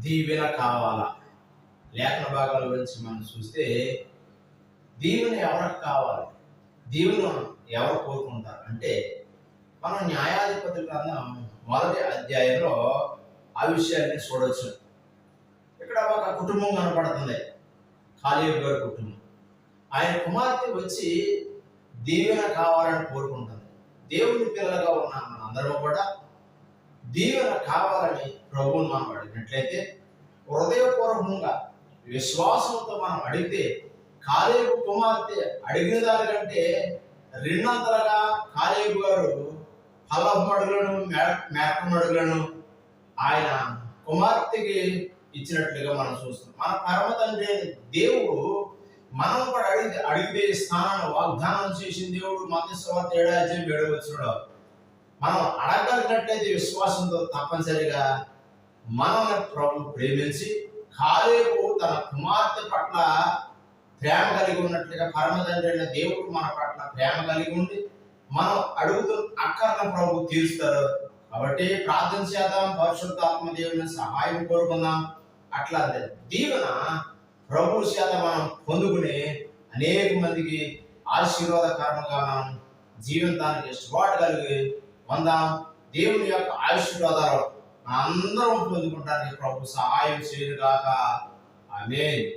దీవెన కావాలా? లేఖన భాగాల గురించి మనం చూస్తే దీవెన ఎవరికి కావాలి? దీవెన ఎవరు కోరుకుంటారు అంటే మనం న్యాయాధిపతుల గ్రంథం మొదటి అధ్యాయంలో ఆ విషయాన్ని చూడవచ్చు. ఇక్కడ ఒక కుటుంబం కనపడుతుంది, కాలేబు గారి కుటుంబం. ఆయన కుమార్తె వచ్చి దీవెన కావాలని కోరుకుంటుంది. దేవుని పిల్లలుగా ఉన్న మనందరం కూడా దీవెన కావాలని ప్రభువుని మనం అడిగినట్లయితే, హృదయపూర్వకంగా విశ్వాసంతో మనం అడిగితే, కాలేబు కుమార్తె అడిగిన దానికంటే రెండంతలుగా కాలేబు గారు ఫలమడుగులను మేకమడుగులను ఆయన కుమార్తెకి ఇచ్చినట్లుగా మనం చూస్తున్నాం. మన పరమ తండ్రి దేవుడు మనం కూడా అడిగితే స్థానాన్ని వాగ్దానం చేసిన దేవుడు. మత్తయి సువార్త 7:7 మనం అడగలిగినట్లయితే విశ్వాసంతో తప్పనిసరిగా మనల్ని ప్రభు ప్రేమించి కాలేబు తన కుమార్తె పట్ల ప్రేమ కలిగి ఉన్నట్లుగా పరమ తండ్రి అయిన దేవుడు మన పట్ల ప్రేమ కలిగి ఉండి మనం అడుగుతున్న అక్కర్లను ప్రభు తీరుస్తారు. కాబట్టి ప్రార్థన చేద్దాం, పరిశుద్ధాత్మ దేవుని సహాయం కోరుకుందాం. అట్లా దీవెన ప్రభు చేత మనం పొందుకుని అనేక మందికి ఆశీర్వాదకరంగా మనం జీవితానికి ఇష్టపాటు కలిగి పొందాం. దేవుని యొక్క ఆశీర్వాదాలు అందరం పొందుకుంటానికి ప్రభు సహాయం చేయనుగాక. ఆమేన్.